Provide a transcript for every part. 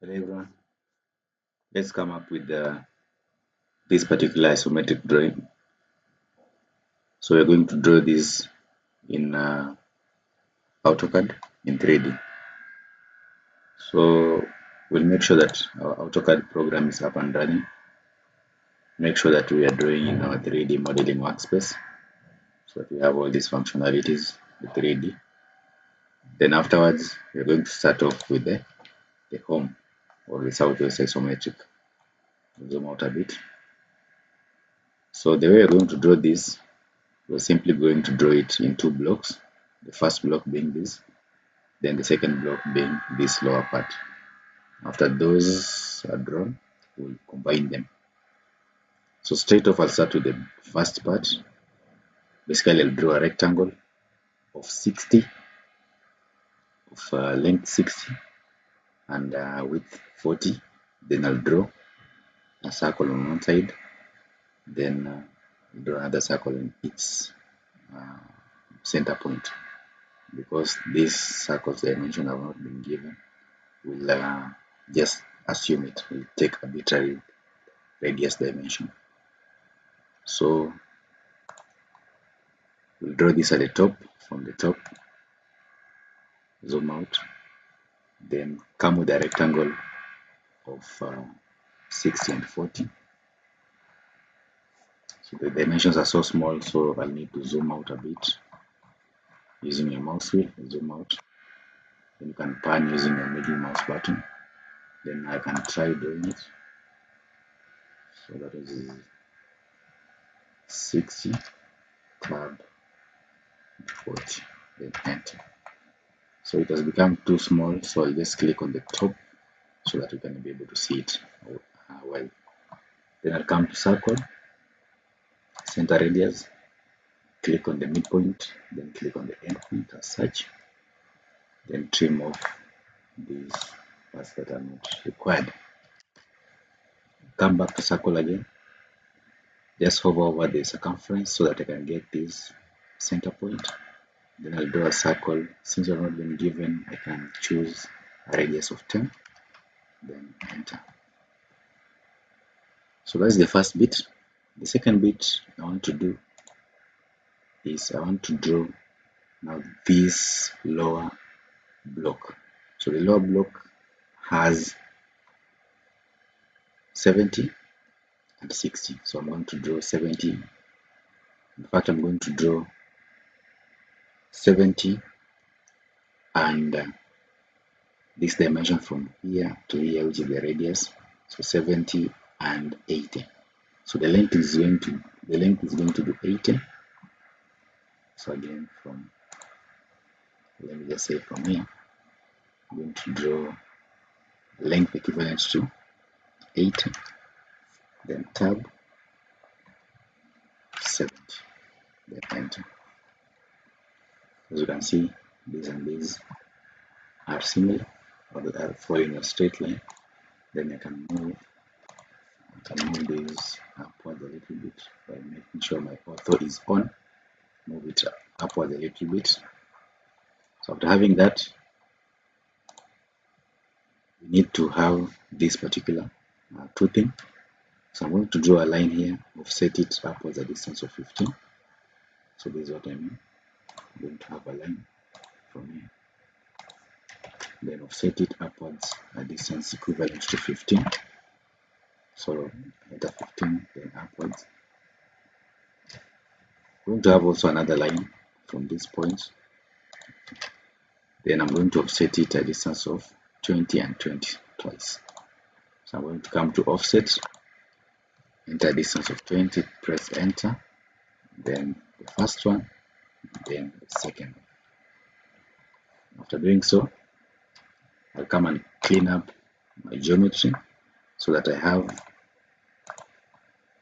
Hello everyone, let's come up with this particular isometric drawing. So we're going to draw this in Autocad in 3D. So we'll make sure that our Autocad program is up and running. Make sure that we are drawing in our 3D modeling workspace so that we have all these functionalities with 3D. Then afterwards, we're going to start off with the home or the southwest isometric. Zoom out a bit. So the way we're going to draw this, we're simply going to draw it in two blocks. The first block being this, then the second block being this lower part. After those are drawn, we'll combine them. So straight off, I'll start with the first part. Basically, I'll draw a rectangle of 60, of length 60 and width 40. Then I'll draw a circle on one side, then draw another circle in its center point. Because these circles dimension have not been given, we'll just assume it. We'll take arbitrary radius dimension. So we'll draw this at the top. From the top, zoom out, then come with a rectangle of 60 and 40. So the dimensions are so small, so I'll need to zoom out a bit using your mouse wheel. Zoom out. Then you can pan using your middle mouse button. Then I can try doing it. So that is 60, tab, 40, then enter. So it has become too small, so I'll just click on the top so that you can be able to see it well. Then I'll come to circle, center radius, click on the midpoint, then click on the endpoint as such, then trim off these parts that are not required. Come back to circle again, just hover over the circumference so that I can get this center point. Then I'll draw a circle. Since I've not been given, I can choose a radius of 10, then enter. So that's the first bit. The second bit I want to do is I want to draw now this lower block. So the lower block has 70 and 60. So I'm going to draw 70. In fact, I'm going to draw 70 and this dimension from here to here, which is the radius. So 70 and 80. So the length is going to be 80. So again, from, let me just say from here, I'm going to draw length equivalent to 80, then tab, 70, then enter. As you can see, these and these are similar, or they are following a straight line. Then I can move these upward a little bit by making sure my ortho is on. Move it upward a little bit. So after having that, we need to have this particular toothing. So I'm going to draw a line here, offset it upwards a distance of 15. So this is what I mean. I'm going to have a line from here, then offset it upwards a distance equivalent to 15. So enter 15, then upwards. I'm going to have also another line from this point. Then I'm going to offset it a distance of 20 and 20 twice. So I'm going to come to offset, enter a distance of 20, press enter, then the first one, then the second. After doing so, I'll come and clean up my geometry so that I have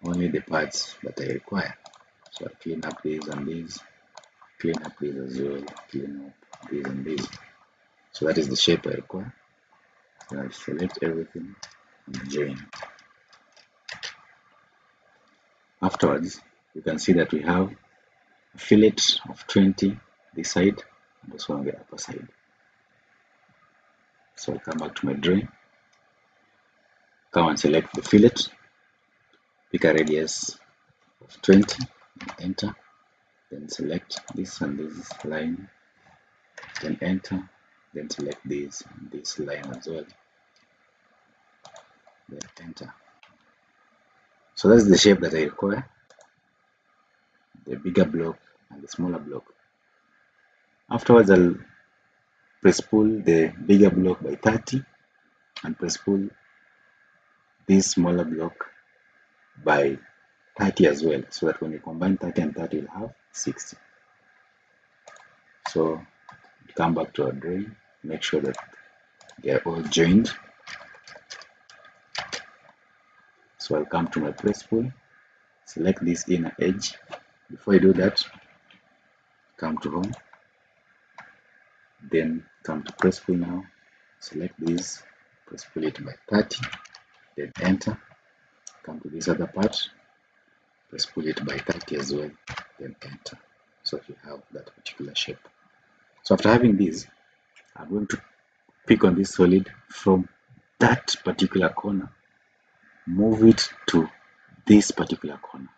only the parts that I require. So I'll clean up these and these, clean up these as well, clean up these and these. So that is the shape I require. Then I'll select everything and join. Afterwards, you can see that we have a fillet of 20 this side and also on the upper side. So I'll come back to my drawing. come and select the fillet, pick a radius of 20, enter, then select this and this line, then enter, then select this and this line as well, then enter. So that's the shape that I require, the bigger block and the smaller block. Afterwards, I'll press pull the bigger block by 30 and press pull this smaller block by 30 as well, so that when you combine 30 and 30 you'll have 60. So come back to our drawing, make sure that they are all joined. So I'll come to my press pull, select this inner edge. Before I do that, come to home, then come to press pull now, select this, press pull it by 30, then enter, come to this other part, press pull it by 30 as well, then enter. So you have that particular shape. So after having this, I'm going to pick on this solid from that particular corner, move it to this particular corner.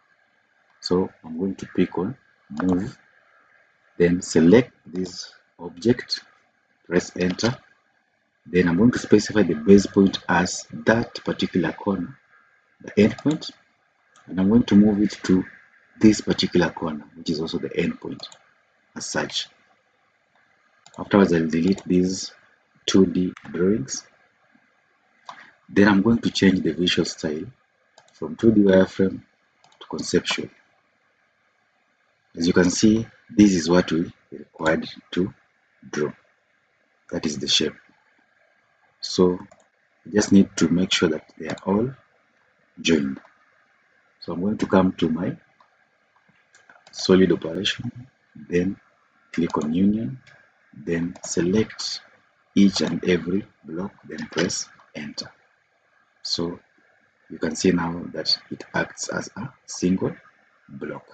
So I'm going to pick on move, then select this object, press enter, then I'm going to specify the base point as that particular corner, the end point, and I'm going to move it to this particular corner, which is also the end point as such. Afterwards, I'll delete these 2D drawings. Then I'm going to change the visual style from 2D wireframe to conceptual. As you can see, this is what we required to draw. That is the shape. So you just need to make sure that they are all joined. So I'm going to come to my solid operation, then click on union, then select each and every block, then press enter. So you can see now that it acts as a single block.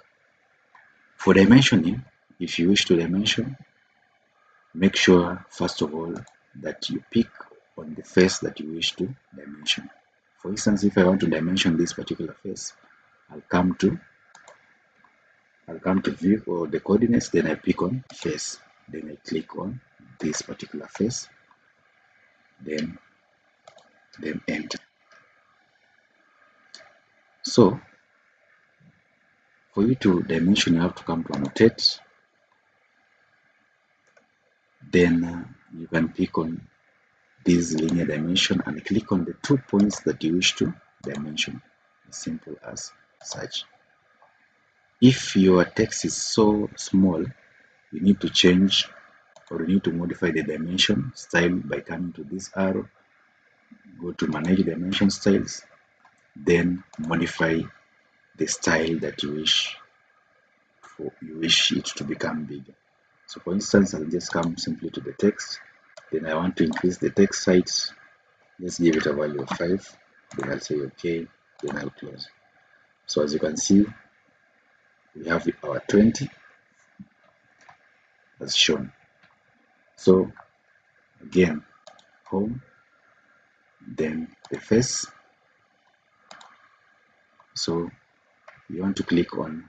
For dimensioning, if you wish to dimension, make sure first of all that you pick on the face that you wish to dimension. For instance, if I want to dimension this particular face, I'll come to view or the coordinates, then I pick on face, then I click on this particular face, then enter. So for you to dimension, you have to come to annotate, then you can pick on this linear dimension and click on the 2 points that you wish to dimension, as simple as such. If your text is so small, you need to change or you need to modify the dimension style by coming to this arrow, go to manage dimension styles, then modify the style that you wish it to become bigger. So for instance, I'll just come simply to the text, then I want to increase the text size. Let's give it a value of 5, then I'll say okay, then I'll close. So as you can see, we have our 20 as shown. So again, home, then the face. So you want to click on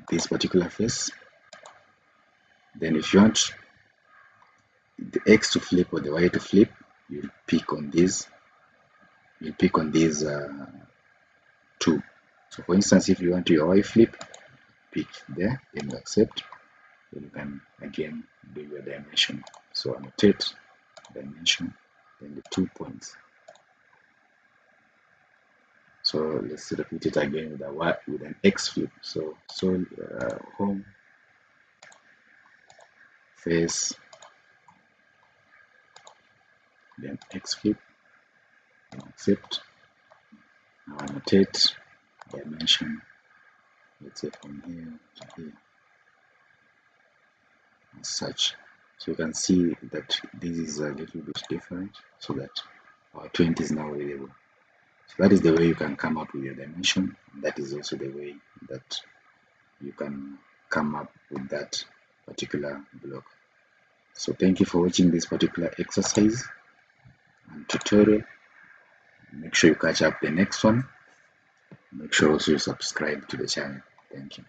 this particular face, then if you want the X to flip or the Y to flip, you pick on these two. So for instance, if you want your Y flip, pick there, then you accept, then you can again do your dimension. So annotate dimension, then the 2 points. So let's repeat it again with a Y with an X flip. So home, face, then X flip, then accept. Now annotate dimension, let's say from here to here, as such. So you can see that this is a little bit different, so that our 20 is now available. So that is the way you can come up with your dimension. That is also the way that you can come up with that particular block. So thank you for watching this particular exercise and tutorial. Make sure you catch up the next one. Make sure also you subscribe to the channel. Thank you.